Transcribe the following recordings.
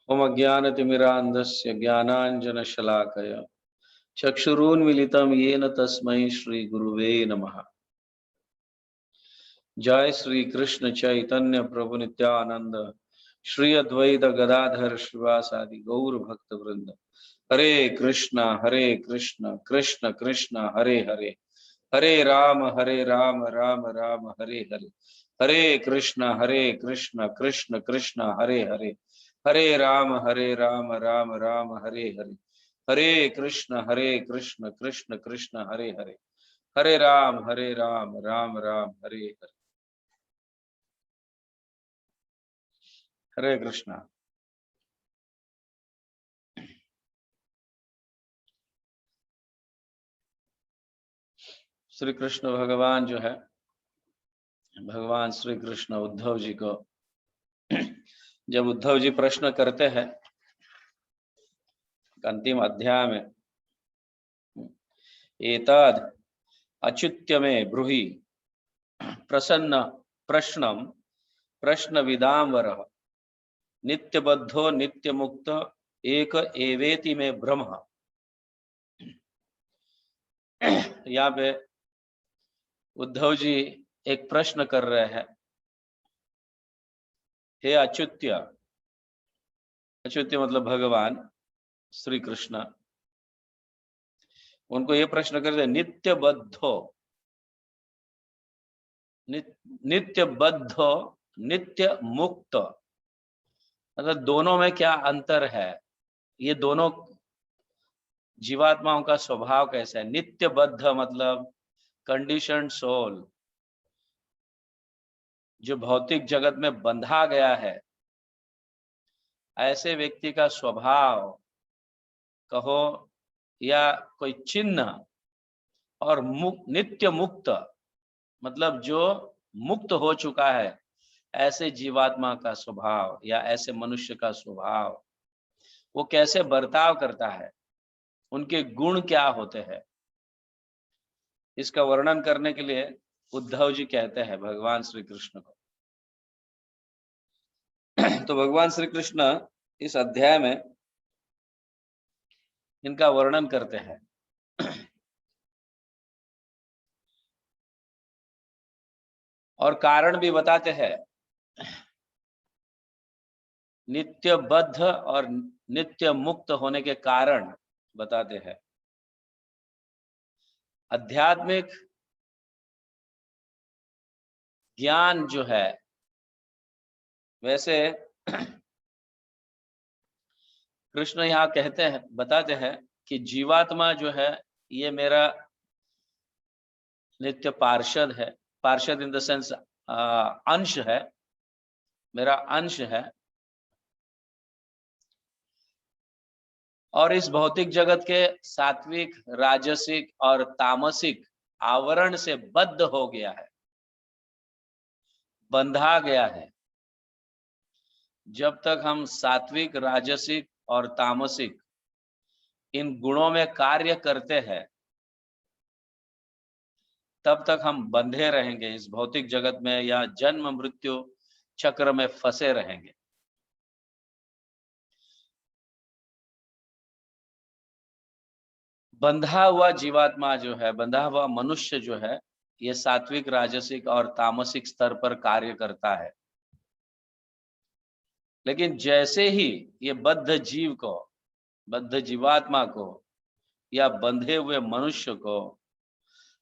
ओम अज्ञानतिमिरान्धस्य ज्ञानाञ्जनशलाकया चक्षुरुन्मीलितं येन तस्मै श्रीगुरुवे नमः। जय श्री कृष्ण चैतन्य प्रभु नित्यानंद श्री अद्वैत गदाधर श्रीवासादि गौर भक्त वृंद। हरे कृष्ण कृष्ण कृष्ण हरे हरे, हरे राम राम राम हरे हरे। हरे कृष्ण कृष्ण कृष्ण हरे हरे, हरे राम राम राम हरे हरे। हरे कृष्ण कृष्ण कृष्ण हरे हरे, हरे राम राम राम हरे हरे। हरे कृष्णा। श्री कृष्ण भगवान जो है, भगवान श्री कृष्ण उद्धव जी को जब उद्धव जी प्रश्न करते हैं अंतिम अध्याय में, एतद अच्युत्य में ब्रूहि प्रसन्न प्रश्नम प्रश्न विदाम्बरः नित्यबद्धो नित्यमुक्त एक एवेति में ब्रह्म। यहाँ पे उद्धव जी एक प्रश्न कर रहे हैं, हे अच्युत्य, अच्युत्य मतलब भगवान श्री कृष्ण, उनको ये प्रश्न कर रहे नित्यबद्धो नित्यबद्धो नित्य मुक्त, मतलब दोनों में क्या अंतर है, ये दोनों जीवात्माओं का स्वभाव कैसा है। नित्यबद्ध मतलब कंडीशनड सोल, जो भौतिक जगत में बंधा गया है, ऐसे व्यक्ति का स्वभाव कहो या कोई चिन्ह, और नित्य मुक्त मतलब जो मुक्त हो चुका है, ऐसे जीवात्मा का स्वभाव या ऐसे मनुष्य का स्वभाव, वो कैसे बर्ताव करता है, उनके गुण क्या होते हैं, इसका वर्णन करने के लिए उद्धव जी कहते हैं भगवान श्री कृष्ण को। तो भगवान श्री कृष्ण इस अध्याय में इनका वर्णन करते हैं। और कारण भी बताते हैं, नित्यबद्ध और नित्य मुक्त होने के कारण बताते हैं। आध्यात्मिक ज्ञान जो है, वैसे कृष्ण यहाँ कहते हैं, बताते हैं कि जीवात्मा जो है ये मेरा नित्य पार्षद है। पार्षद इन द सेंस अंश है, मेरा अंश है, और इस भौतिक जगत के सात्विक राजसिक और तामसिक आवरण से बद्ध हो गया है, बंधा गया है। जब तक हम सात्विक राजसिक और तामसिक इन गुणों में कार्य करते हैं, तब तक हम बंधे रहेंगे इस भौतिक जगत में, या जन्म मृत्यु चक्र में फंसे रहेंगे। बंधा हुआ जीवात्मा जो है, बंधा हुआ मनुष्य जो है, ये सात्विक राजसिक और तामसिक स्तर पर कार्य करता है। लेकिन जैसे ही ये बद्ध जीव को, बद्ध जीवात्मा को या बंधे हुए मनुष्य को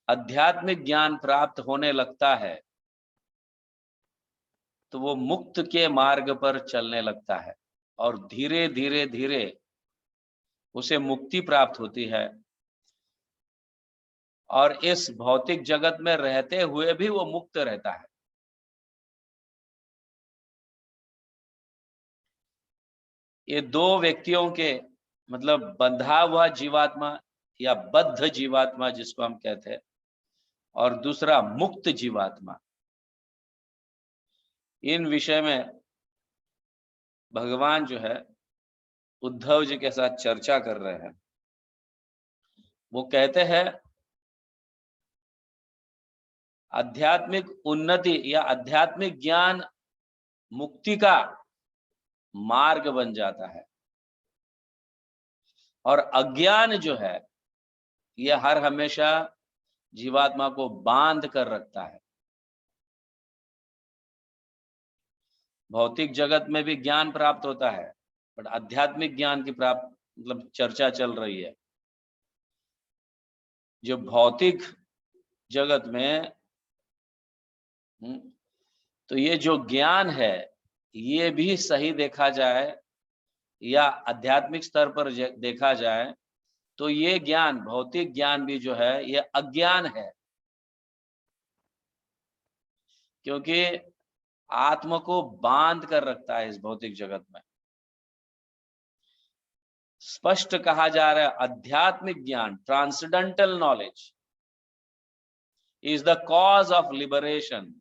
आध्यात्मिक ज्ञान प्राप्त होने लगता है, तो वो मुक्त के मार्ग पर चलने लगता है, और धीरे धीरे धीरे उसे मुक्ति प्राप्त होती है। और इस भौतिक जगत में रहते हुए भी वो मुक्त रहता है। ये दो व्यक्तियों के, मतलब बंधा हुआ जीवात्मा या बद्ध जीवात्मा जिसको हम कहते हैं, और दूसरा मुक्त जीवात्मा, इन विषय में भगवान जो है उद्धव जी के साथ चर्चा कर रहे हैं। वो कहते हैं आध्यात्मिक उन्नति या आध्यात्मिक ज्ञान मुक्ति का मार्ग बन जाता है। और अज्ञान जो है ये हर हमेशा जीवात्मा को बांध कर रखता है। भौतिक जगत में भी ज्ञान प्राप्त होता है, बट आध्यात्मिक ज्ञान की प्राप्त मतलब चर्चा चल रही है। जो भौतिक जगत में तो ये जो ज्ञान है ये भी सही देखा जाए या आध्यात्मिक स्तर पर देखा जाए तो ये ज्ञान, भौतिक ज्ञान भी जो है ये अज्ञान है, क्योंकि आत्मा को बांध कर रखता है इस भौतिक जगत में। स्पष्ट कहा जा रहा है आध्यात्मिक ज्ञान, transcendental knowledge is the cause of liberation.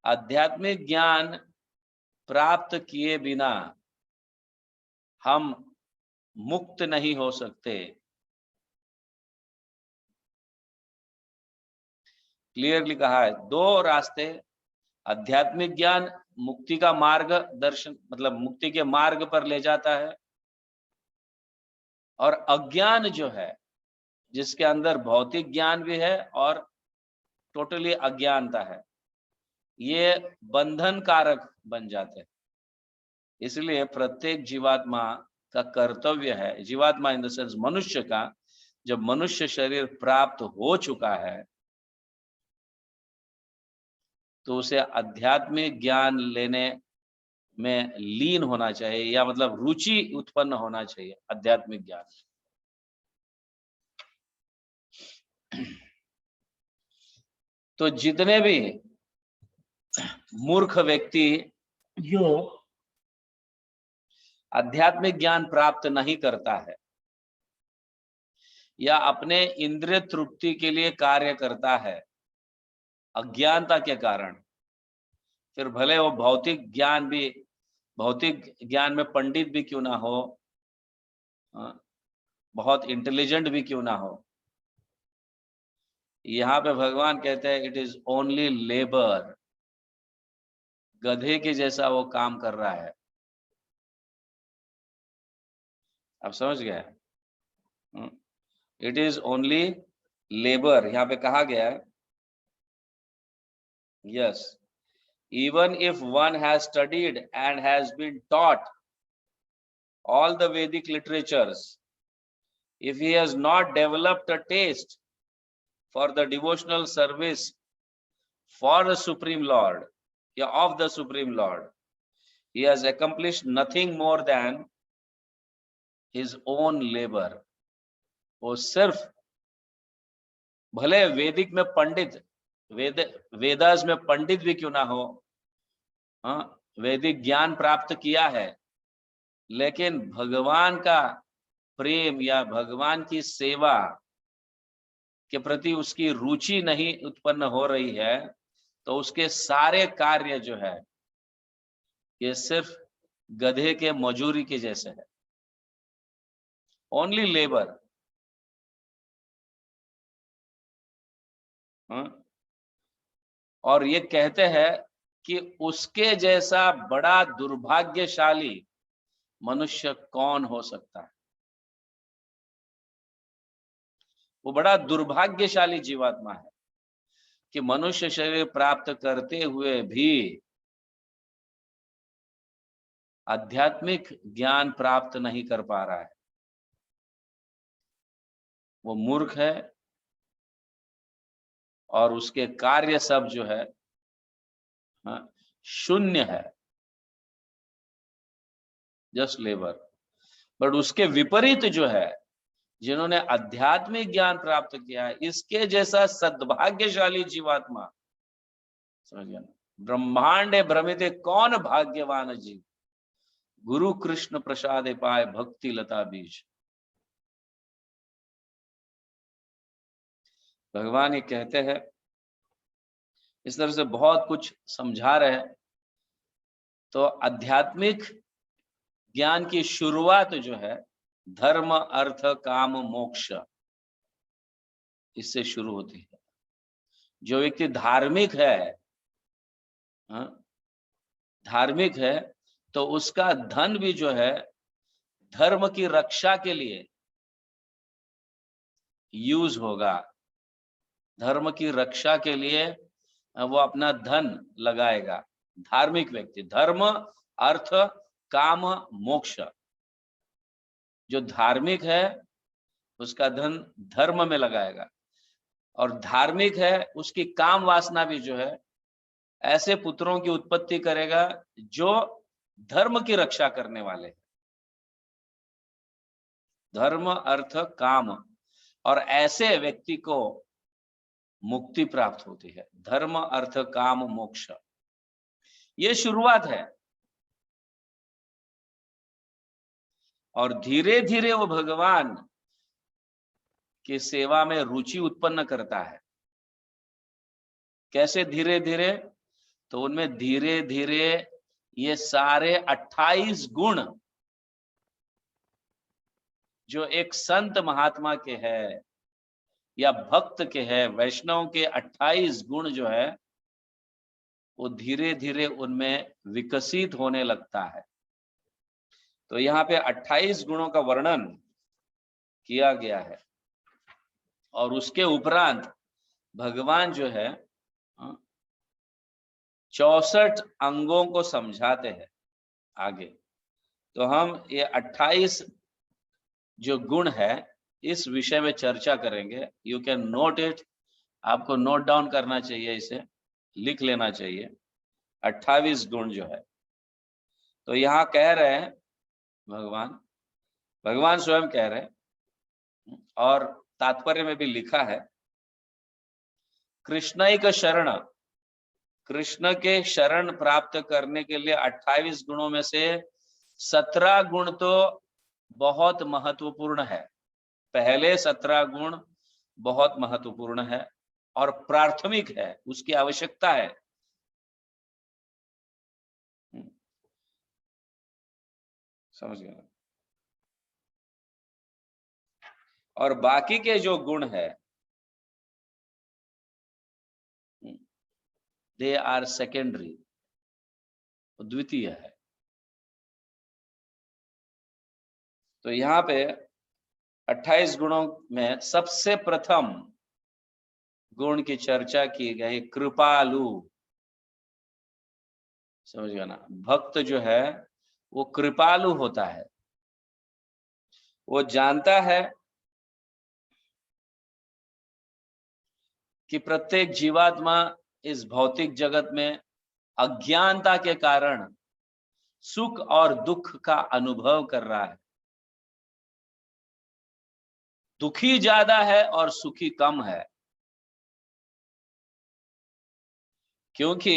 आध्यात्मिक ज्ञान प्राप्त किए बिना हम मुक्त नहीं हो सकते। क्लियरली कहा है, दो रास्ते, आध्यात्मिक ज्ञान मुक्ति का मार्ग दर्शन मतलब मुक्ति के मार्ग पर ले जाता है, और अज्ञान जो है जिसके अंदर भौतिक ज्ञान भी है और टोटली अज्ञानता है, ये बंधन कारक बन जाते हैं। इसलिए प्रत्येक जीवात्मा का कर्तव्य है, जीवात्मा इन द सेंस मनुष्य का, जब मनुष्य शरीर प्राप्त हो चुका है तो उसे आध्यात्मिक ज्ञान लेने में लीन होना चाहिए, या मतलब रुचि उत्पन्न होना चाहिए आध्यात्मिक ज्ञान। तो जितने भी मूर्ख व्यक्ति जो आध्यात्मिक ज्ञान प्राप्त नहीं करता है या अपने इंद्रिय तृप्ति के लिए कार्य करता है अज्ञानता के कारण, फिर भले वो भौतिक ज्ञान में पंडित भी क्यों ना हो, बहुत इंटेलिजेंट भी क्यों ना हो, यहाँ पे भगवान कहते हैं इट इज ओनली लेबर। गधे के जैसा वो काम कर रहा है। आप समझ गए? इट इज ओनली लेबर, यहाँ पे कहा गया है। Yes, even if one has studied and has been taught all the Vedic literatures, if he has not developed a taste for the devotional service for the Supreme Lord, of the Supreme Lord, he has accomplished nothing more than his own labor. वो सिर्फ भले वैदिक में पंडित, वेदास में पंडित भी क्यों ना हो, वैदिक ज्ञान प्राप्त किया है, लेकिन भगवान का प्रेम या भगवान की सेवा के प्रति उसकी रुचि नहीं उत्पन्न हो रही है, तो उसके सारे कार्य जो है ये सिर्फ गधे के मजूरी के जैसे है, ओनली लेबर। और ये कहते हैं कि उसके जैसा बड़ा दुर्भाग्यशाली मनुष्य कौन हो सकता है। वो बड़ा दुर्भाग्यशाली जीवात्मा है कि मनुष्य शरीर प्राप्त करते हुए भी आध्यात्मिक ज्ञान प्राप्त नहीं कर पा रहा है। वो मूर्ख है और उसके कार्य सब जो है शून्य है, जस्ट लेबर। बट उसके विपरीत जो है, जिन्होंने आध्यात्मिक ज्ञान प्राप्त किया है, इसके जैसा सद्भाग्यशाली जीवात्मा, समझ गया ना, ब्रह्मांडे भ्रमिते कौन भाग्यवान जीव, गुरु कृष्ण प्रसादे पाए भक्ति लता बीज। भगवान ये कहते हैं, इस तरह से बहुत कुछ समझा रहे हैं। तो आध्यात्मिक ज्ञान की शुरुआत जो है धर्म अर्थ काम मोक्ष, इससे शुरू होती है। जो व्यक्ति धार्मिक है, धार्मिक है, तो उसका धन भी जो है धर्म की रक्षा के लिए यूज होगा, धर्म की रक्षा के लिए वो अपना धन लगाएगा। धार्मिक व्यक्ति, धर्म अर्थ काम मोक्ष, जो धार्मिक है उसका धन धर्म में लगाएगा, और धार्मिक है उसकी काम वासना भी जो है ऐसे पुत्रों की उत्पत्ति करेगा जो धर्म की रक्षा करने वाले हैं। धर्म अर्थ काम, और ऐसे व्यक्ति को मुक्ति प्राप्त होती है। धर्म अर्थ काम मोक्ष, ये शुरुआत है, और धीरे धीरे वो भगवान की सेवा में रुचि उत्पन्न करता है। कैसे धीरे धीरे? तो उनमें धीरे धीरे ये सारे 28 गुण जो एक संत महात्मा के है या भक्त के है, वैष्णव के 28 गुण जो है वो धीरे धीरे उनमें विकसित होने लगता है। तो यहाँ पे 28 गुणों का वर्णन किया गया है, और उसके उपरांत भगवान जो है 64 अंगों को समझाते हैं आगे। तो हम ये 28 जो गुण है इस विषय में चर्चा करेंगे। यू कैन नोट इट, आपको नोट डाउन करना चाहिए, इसे लिख लेना चाहिए। 28 गुण जो है, तो यहाँ कह रहे हैं भगवान स्वयं कह रहे हैं, और तात्पर्य में भी लिखा है, कृष्णैक शरण, कृष्ण के शरण प्राप्त करने के लिए 28 गुणों में से 17 गुण तो बहुत महत्वपूर्ण है। पहले 17 गुण बहुत महत्वपूर्ण है और प्राथमिक है, उसकी आवश्यकता है। समझ गए? और बाकी के जो गुण है दे आर सेकेंडरी, द्वितीय है। तो यहाँ पे 28 गुणों में सबसे प्रथम गुण की चर्चा की गई कृपालु। समझ गया ना? भक्त जो है वो कृपालु होता है, वो जानता है कि प्रत्येक जीवात्मा इस भौतिक जगत में अज्ञानता के कारण सुख और दुख का अनुभव कर रहा है। दुखी ज्यादा है और सुखी कम है, क्योंकि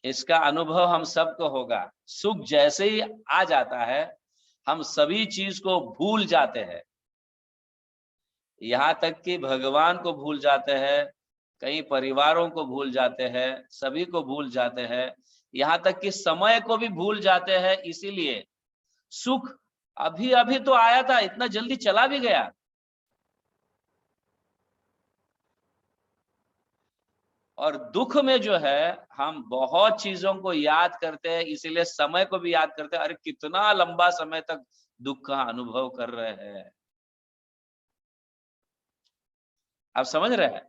इसका अनुभव हम सबको होगा। सुख जैसे ही आ जाता है हम सभी चीज को भूल जाते हैं, यहाँ तक कि भगवान को भूल जाते हैं, कई परिवारों को भूल जाते हैं, सभी को भूल जाते हैं, यहाँ तक कि समय को भी भूल जाते हैं। इसीलिए सुख अभी अभी तो आया था, इतना जल्दी चला भी गया। और दुख में जो है हम बहुत चीजों को याद करते हैं, इसीलिए समय को भी याद करते हैं। अरे कितना लंबा समय तक दुख का अनुभव कर रहे हैं। आप समझ रहे हैं?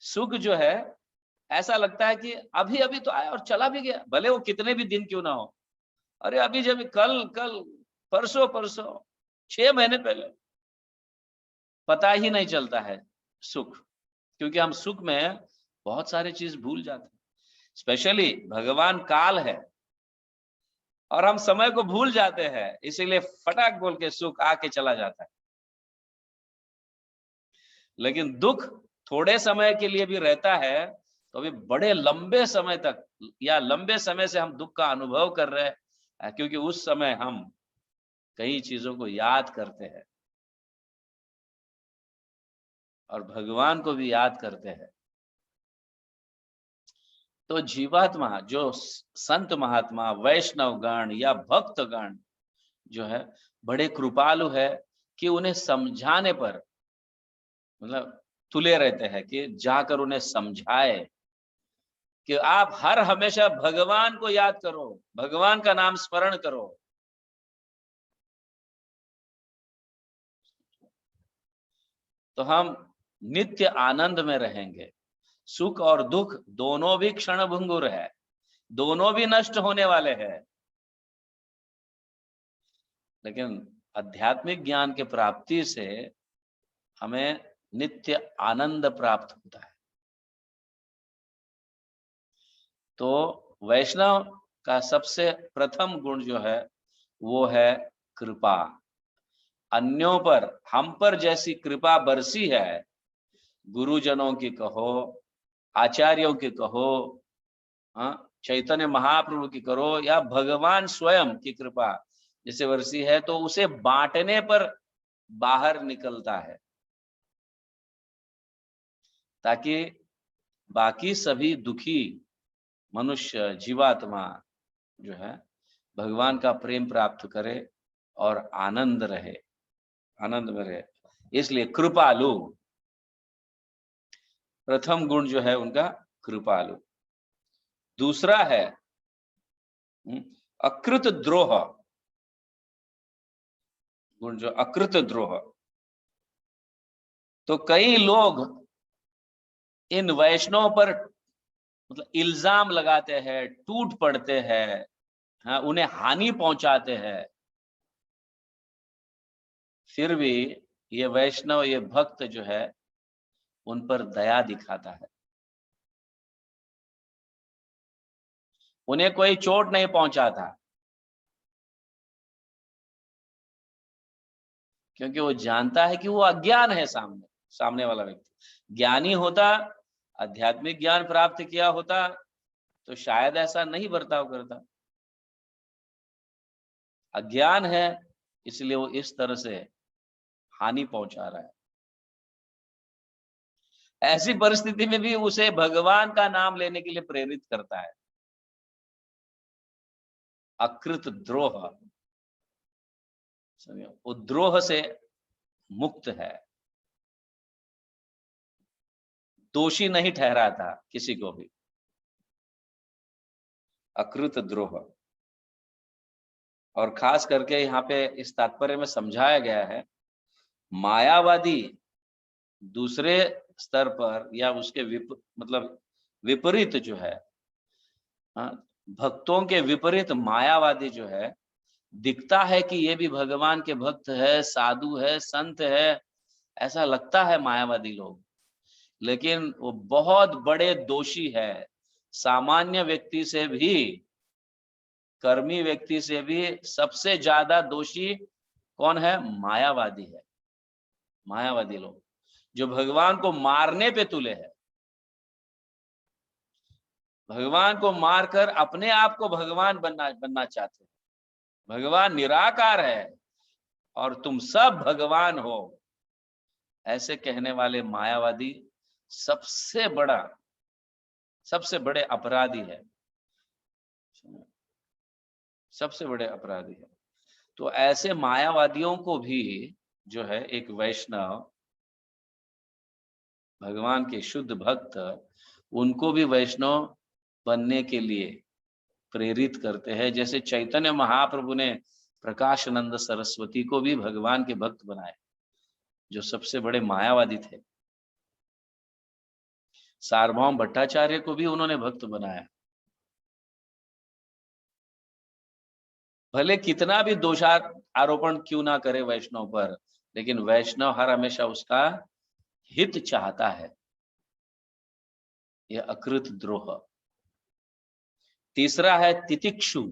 सुख जो है ऐसा लगता है कि अभी अभी तो आया और चला भी गया, भले वो कितने भी दिन क्यों ना हो। अरे अभी जब कल कल परसों परसों 6 महीने पहले, पता ही नहीं चलता है सुख, क्योंकि हम सुख में बहुत सारी चीज भूल जाते हैं। स्पेशली भगवान काल है और हम समय को भूल जाते हैं, इसीलिए फटाक बोल के सुख आके चला जाता है। लेकिन दुख थोड़े समय के लिए भी रहता है, तो अभी बड़े लंबे समय तक या लंबे समय से हम दुख का अनुभव कर रहे हैं, क्योंकि उस समय हम कई चीजों को याद करते हैं और भगवान को भी याद करते हैं। तो जीवात्मा जो संत महात्मा, वैष्णव गण या भक्त गण जो है बड़े कृपालु है कि उन्हें समझाने पर मतलब तुले रहते हैं कि जाकर उन्हें समझाए कि आप हर हमेशा भगवान को याद करो, भगवान का नाम स्मरण करो। तो हम नित्य आनंद में रहेंगे। सुख और दुख दोनों भी क्षणभंगुर है, दोनों भी नष्ट होने वाले हैं। लेकिन आध्यात्मिक ज्ञान के प्राप्ति से हमें नित्य आनंद प्राप्त होता है। तो वैष्णव का सबसे प्रथम गुण जो है वो है कृपा। अन्यों पर, हम पर जैसी कृपा बरसी है, गुरुजनों की कहो, आचार्यों की कहो, चैतन्य महाप्रभु की करो, या भगवान स्वयं की कृपा जैसे बरसी है, तो उसे बांटने पर बाहर निकलता है, ताकि बाकी सभी दुखी मनुष्य, जीवात्मा जो है भगवान का प्रेम प्राप्त करे और आनंद रहे, आनंद में रहे। इसलिए कृपालु, प्रथम गुण जो है उनका कृपालु। दूसरा है अकृत द्रोह गुण, जो अकृत द्रोह। तो कई लोग इन वैष्णव पर मतलब इल्जाम लगाते हैं, टूट पड़ते हैं, हाँ, उन्हें हानि पहुंचाते हैं, फिर भी ये वैष्णव, ये भक्त जो है उन पर दया दिखाता है, उन्हें कोई चोट नहीं पहुंचाता, क्योंकि वो जानता है कि वो अज्ञान है। सामने वाला व्यक्ति ज्ञानी होता, आध्यात्मिक ज्ञान प्राप्त किया होता, तो शायद ऐसा नहीं बर्ताव करता। अज्ञान है, इसलिए वो इस तरह से हानि पहुंचा रहा है। ऐसी परिस्थिति में भी उसे भगवान का नाम लेने के लिए प्रेरित करता है। अकृत द्रोह, वो द्रोह से मुक्त है, दोषी नहीं ठहराता किसी को भी। अकृत द्रोह, और खास करके यहाँ पे इस तात्पर्य में समझाया गया है, मायावादी दूसरे स्तर पर या उसके मतलब विपरीत जो है, भक्तों के विपरीत मायावादी जो है, दिखता है कि ये भी भगवान के भक्त है, साधु है, संत है, ऐसा लगता है मायावादी लोग, लेकिन वो बहुत बड़े दोषी है। सामान्य व्यक्ति से भी, कर्मी व्यक्ति से भी सबसे ज्यादा दोषी कौन है? मायावादी है। मायावादी लोग जो भगवान को मारने पे तुले हैं, भगवान को मारकर अपने आप को भगवान बनना चाहते हैं। भगवान निराकार है और तुम सब भगवान हो, ऐसे कहने वाले मायावादी सबसे बड़े अपराधी है, सबसे बड़े अपराधी है। तो ऐसे मायावादियों को भी जो है एक वैष्णव, भगवान के शुद्ध भक्त, उनको भी वैष्णव बनने के लिए प्रेरित करते हैं। जैसे चैतन्य महाप्रभु ने प्रकाशानंद सरस्वती को भी भगवान के भक्त बनाए, जो सबसे बड़े मायावादी थे। सार्वभौम भट्टाचार्य को भी उन्होंने भक्त बनाया। भले कितना भी दोषारोपण क्यों ना करे वैष्णव पर, लेकिन वैष्णव हर हमेशा उसका हित चाहता है। यह अकृत द्रोह। तीसरा है तितिक्षु।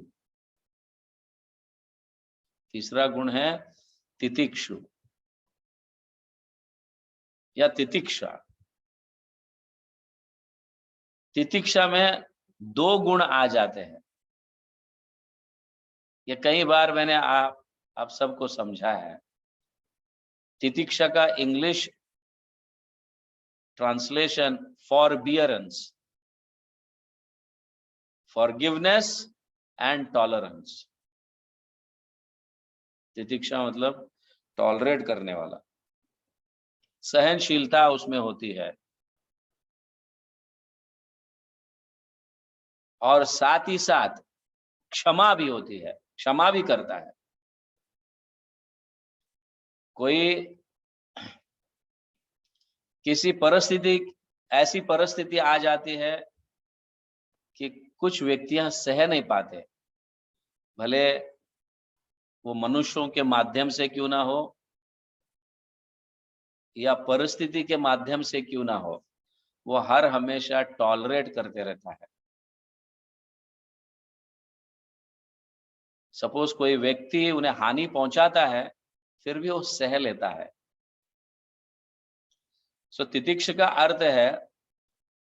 तीसरा गुण है तितिक्षु या तितिक्षा। तितिक्षा में दो गुण आ जाते हैं। ये कई बार मैंने आप सबको समझा है। तितिक्षा का English translation forbearance, forgiveness and tolerance. तितिक्षा मतलब टॉलरेट करने वाला, सहनशीलता उसमें होती है। और साथ ही साथ क्षमा भी होती है, क्षमा भी करता है। कोई किसी परिस्थिति, ऐसी परिस्थिति आ जाती है कि कुछ व्यक्तियां सह नहीं पाते, भले वो मनुष्यों के माध्यम से क्यों ना हो या परिस्थिति के माध्यम से क्यों ना हो, वो हर हमेशा टॉलरेट करते रहता है। सपोज कोई व्यक्ति उन्हें हानि पहुंचाता है, फिर भी वो सह लेता है। सो तितिक्ष का अर्थ है,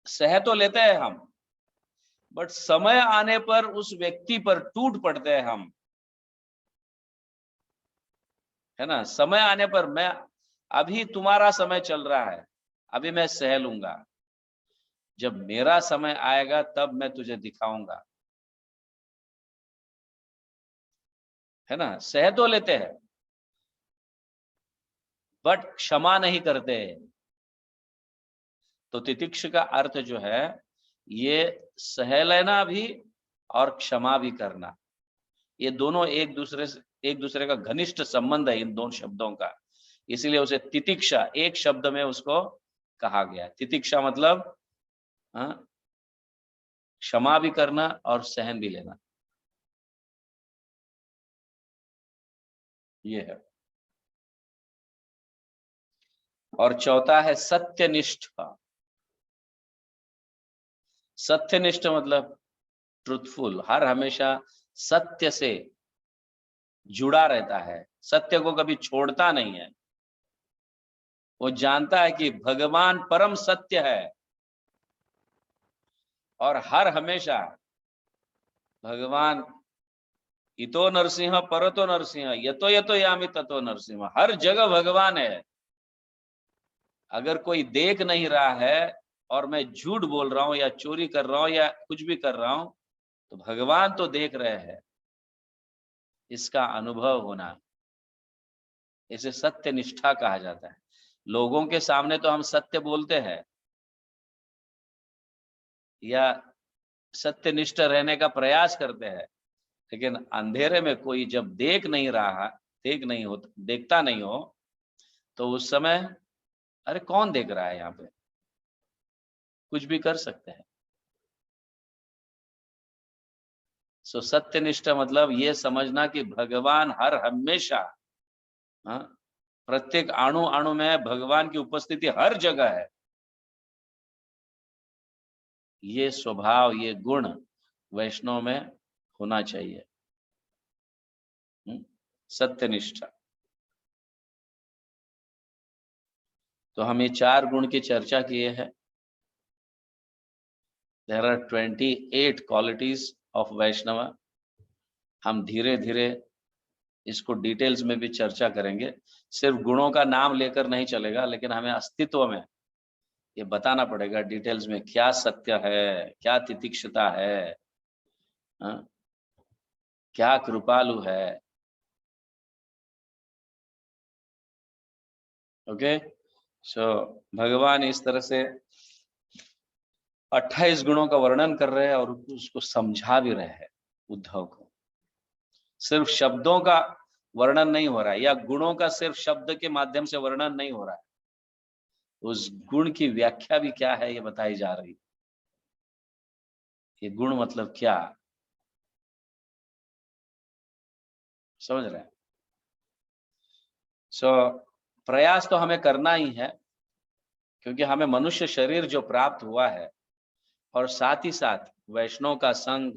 सह तो लेते हैं हम, बट समय आने पर उस व्यक्ति पर टूट पड़ते हैं हम, है ना। समय आने पर मैं, अभी तुम्हारा समय चल रहा है, अभी मैं सह लूंगा, जब मेरा समय आएगा तब मैं तुझे दिखाऊंगा, है ना। सह तो लेते हैं बट क्षमा नहीं करते। तो तितिक्ष का अर्थ जो है, ये सह लेना भी और क्षमा भी करना, ये दोनों एक दूसरे का घनिष्ठ संबंध है इन दोनों शब्दों का। इसीलिए उसे तितिक्षा एक शब्द में उसको कहा गया। तितिक्षा मतलब क्षमा भी करना और सहन भी लेना, ये है। और चौथा है सत्यनिष्ठ। सत्यनिष्ठ मतलब ट्रुथफुल, हर हमेशा सत्य से जुड़ा रहता है, सत्य को कभी छोड़ता नहीं है। वो जानता है कि भगवान परम सत्य है और हर हमेशा भगवान इतो नरसिंह परतो नरसिंह यतो यतो यामि ततो नरसिंह, हर जगह भगवान है। अगर कोई देख नहीं रहा है और मैं झूठ बोल रहा हूं या चोरी कर रहा हूं या कुछ भी कर रहा हूं, तो भगवान तो देख रहे हैं, इसका अनुभव होना, इसे सत्य निष्ठा कहा जाता है। लोगों के सामने तो हम सत्य बोलते हैं या सत्यनिष्ठ रहने का प्रयास करते हैं, लेकिन अंधेरे में कोई जब देखता नहीं हो, तो उस समय अरे कौन देख रहा है, यहाँ पे कुछ भी कर सकते हैं। सो सत्यनिष्ठ मतलब ये समझना कि भगवान हर हमेशा, हाँ, प्रत्येक अणु अणु में भगवान की उपस्थिति हर जगह है। ये स्वभाव, ये गुण वैष्णव में होना चाहिए। सत्यनिष्ठा। तो हम ये 4 गुण की चर्चा किए हैं। देयर आर 28 क्वालिटीज ऑफ वैष्णव। हम धीरे धीरे इसको डिटेल्स में भी चर्चा करेंगे। सिर्फ गुणों का नाम लेकर नहीं चलेगा, लेकिन हमें अस्तित्व में ये बताना पड़ेगा डिटेल्स में, क्या सत्य है, क्या तितिक्षता है, हाँ? क्या कृपालु है। ओके। सो भगवान इस तरह से 28 गुणों का वर्णन कर रहे हैं और उसको समझा भी रहे हैं उद्धव को। सिर्फ शब्दों का वर्णन नहीं हो रहा है, या गुणों का सिर्फ शब्द के माध्यम से वर्णन नहीं हो रहा है, उस गुण की व्याख्या भी क्या है ये बताई जा रही। ये गुण मतलब क्या, समझ रहे हैं। सो प्रयास तो हमें करना ही है, क्योंकि हमें मनुष्य शरीर जो प्राप्त हुआ है और साथ ही साथ वैष्णव का संग,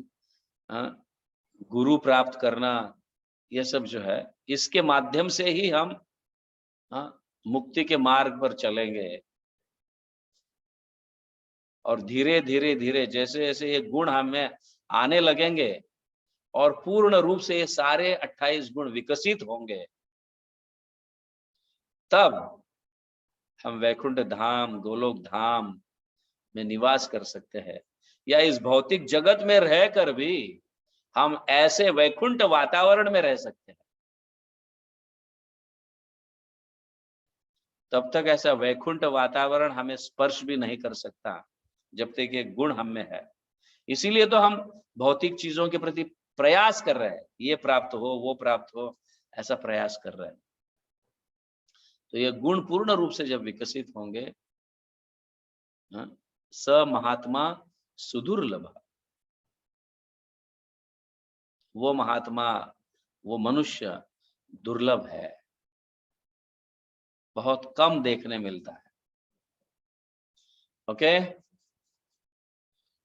गुरु प्राप्त करना, ये सब जो है, इसके माध्यम से ही हम मुक्ति के मार्ग पर चलेंगे। और धीरे धीरे धीरे जैसे जैसे ये गुण हमें आने लगेंगे और पूर्ण रूप से ये सारे 28 गुण विकसित होंगे, तब हम वैकुंठ धाम, गोलोक धाम में निवास कर सकते हैं, या इस भौतिक जगत में रहकर भी हम ऐसे वैकुंठ वातावरण में रह सकते हैं। तब तक ऐसा वैकुंठ वातावरण हमें स्पर्श भी नहीं कर सकता, जब तक ये गुण हम में है। इसीलिए तो हम भौतिक चीजों के प्रति प्रयास कर रहे हैं, ये प्राप्त हो, वो प्राप्त हो, ऐसा प्रयास कर रहे हैं। तो ये गुण पूर्ण रूप से जब विकसित होंगे, स महात्मा सुदुर्लभ, वो महात्मा, वो मनुष्य दुर्लभ है, बहुत कम देखने मिलता है। ओके,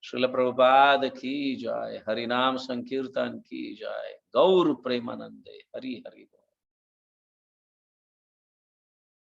श्रील प्रभुपाद की जय, हरि नाम संकीर्तन की जय, गौर प्रेमानंदे, हरि हरि बोल।